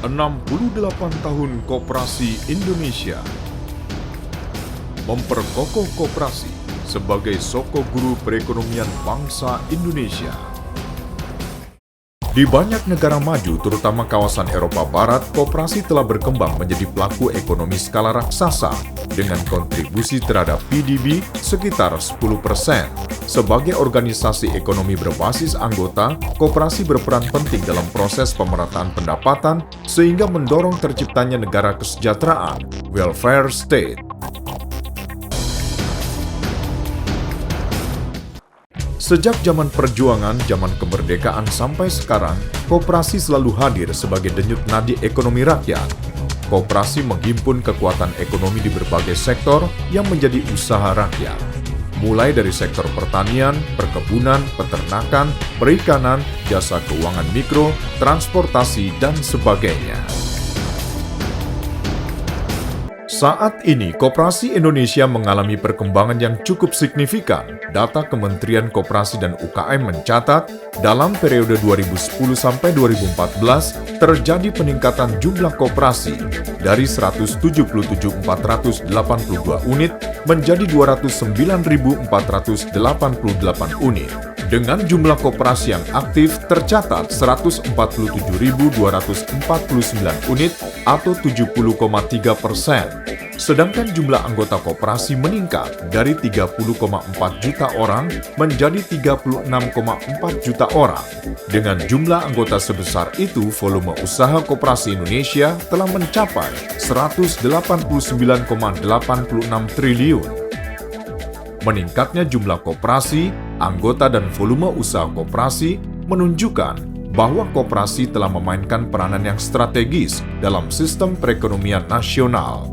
68 tahun Koperasi Indonesia. Memperkokoh koperasi sebagai soko guru perekonomian bangsa Indonesia. Di banyak negara maju, terutama kawasan Eropa Barat, koperasi telah berkembang menjadi pelaku ekonomi skala raksasa dengan kontribusi terhadap PDB sekitar 10%. Sebagai organisasi ekonomi berbasis anggota, koperasi berperan penting dalam proses pemerataan pendapatan sehingga mendorong terciptanya negara kesejahteraan, welfare state. Sejak zaman perjuangan, zaman kemerdekaan sampai sekarang, koperasi selalu hadir sebagai denyut nadi ekonomi rakyat. Koperasi menghimpun kekuatan ekonomi di berbagai sektor yang menjadi usaha rakyat. Mulai dari sektor pertanian, perkebunan, peternakan, perikanan, jasa keuangan mikro, transportasi, dan sebagainya. Saat ini, Koperasi Indonesia mengalami perkembangan yang cukup signifikan. Data Kementerian Koperasi dan UKM mencatat, dalam periode 2010 sampai 2014, terjadi peningkatan jumlah koperasi dari 177.482 unit menjadi 209.488 unit. Dengan jumlah koperasi yang aktif tercatat 147.249 unit atau 70,3%. Sedangkan jumlah anggota koperasi meningkat dari 30,4 juta orang menjadi 36,4 juta orang. Dengan jumlah anggota sebesar itu, volume usaha koperasi Indonesia telah mencapai 189,86 triliun. Meningkatnya jumlah koperasi, anggota dan volume usaha koperasi menunjukkan bahwa koperasi telah memainkan peranan yang strategis dalam sistem perekonomian nasional.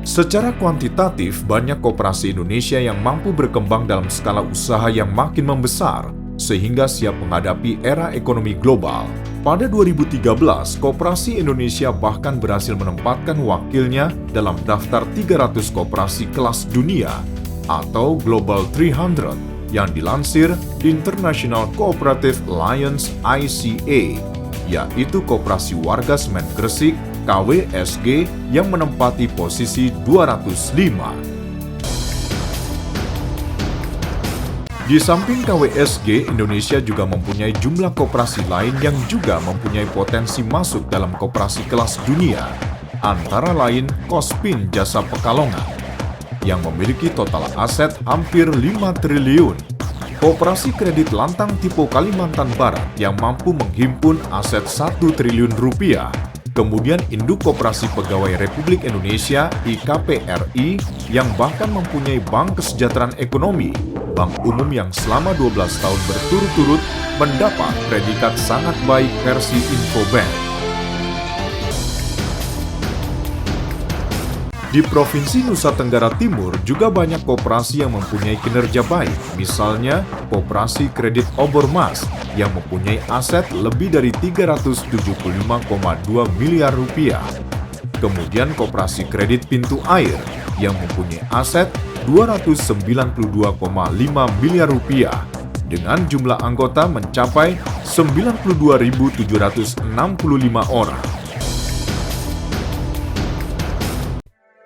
Secara kuantitatif, banyak koperasi Indonesia yang mampu berkembang dalam skala usaha yang makin membesar, sehingga siap menghadapi era ekonomi global. Pada 2013, Koperasi Indonesia bahkan berhasil menempatkan wakilnya dalam daftar 300 koperasi kelas dunia atau Global 300 yang dilansir International Cooperative Alliance ICA, yaitu Koperasi Warga Semen Gresik KWSG yang menempati posisi 205. Di samping KWSG, Indonesia juga mempunyai jumlah koperasi lain yang juga mempunyai potensi masuk dalam koperasi kelas dunia, antara lain Kospin Jasa Pekalongan, yang memiliki total aset hampir 5 triliun, Koperasi Kredit Lantang Tipo Kalimantan Barat yang mampu menghimpun aset 1 triliun rupiah, kemudian Induk Koperasi Pegawai Republik Indonesia IKPRI yang bahkan mempunyai Bank Kesejahteraan Ekonomi, bank umum yang selama 12 tahun berturut-turut mendapat predikat sangat baik versi Infobank. Di Provinsi Nusa Tenggara Timur juga banyak koperasi yang mempunyai kinerja baik, misalnya Koperasi Kredit Obormas yang mempunyai aset lebih dari 375,2 miliar rupiah. Kemudian Koperasi Kredit Pintu Air yang mempunyai aset 292,5 miliar rupiah dengan jumlah anggota mencapai 92.765 orang.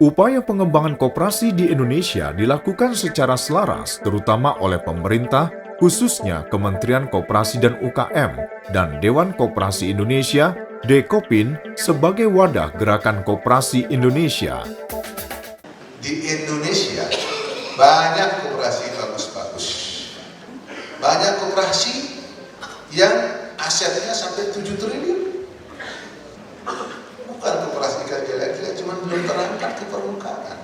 Upaya pengembangan koperasi di Indonesia dilakukan secara selaras terutama oleh pemerintah, khususnya Kementerian Koperasi dan UKM dan Dewan Koperasi Indonesia (Dekopin) sebagai wadah Gerakan Koperasi Indonesia. Di Indonesia banyak koperasi bagus-bagus, banyak koperasi yang asetnya sampai 7 triliun. Bukan koperasi jelek-jelek, cuma belum terangkat ke permukaan.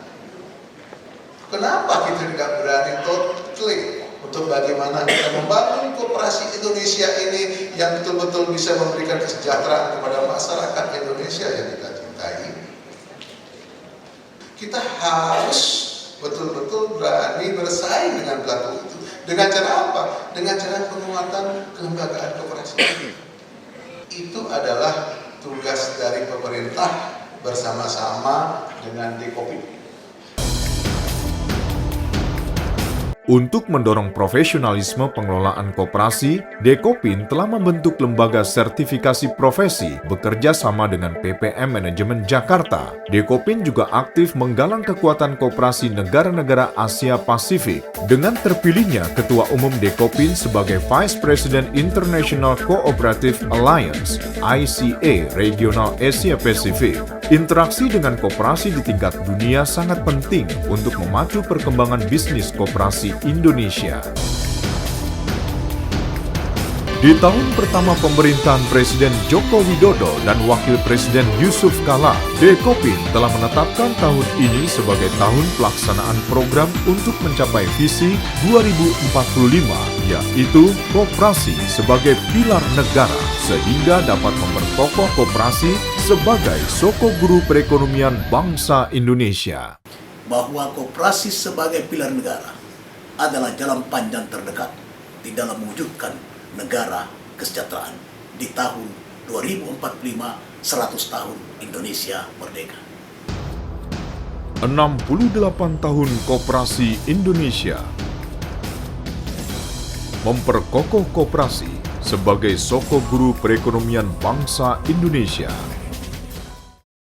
Kenapa kita tidak berani totally untuk bagaimana kita membangun koperasi Indonesia ini yang betul-betul bisa memberikan kesejahteraan kepada masyarakat Indonesia yang kita cintai? Kita harus betul-betul berani bersaing dengan pelaku itu. Dengan cara apa? Dengan cara penguatan kelembagaan koperasi. Itu adalah tugas dari pemerintah bersama-sama dengan Dekopin. Untuk mendorong profesionalisme pengelolaan koperasi, Dekopin telah membentuk lembaga sertifikasi profesi bekerja sama dengan PPM Manajemen Jakarta. Dekopin juga aktif menggalang kekuatan koperasi negara-negara Asia Pasifik dengan terpilihnya Ketua Umum Dekopin sebagai Vice President International Cooperative Alliance (ICA) Regional Asia Pasifik. Interaksi dengan koperasi di tingkat dunia sangat penting untuk memacu perkembangan bisnis koperasi Indonesia. Di tahun pertama pemerintahan Presiden Joko Widodo dan Wakil Presiden Yusuf Kala, Dekopin telah menetapkan tahun ini sebagai tahun pelaksanaan program untuk mencapai visi 2045, yaitu koperasi sebagai pilar negara, sehingga dapat memperkokoh koperasi sebagai sokoguru perekonomian bangsa Indonesia. Bahwa koperasi sebagai pilar negara adalah jalan panjang terdekat di dalam mewujudkan negara kesejahteraan di tahun 2045, 100 tahun Indonesia merdeka. 68 tahun Koperasi Indonesia. Memperkokoh koperasi sebagai sokoguru perekonomian bangsa Indonesia.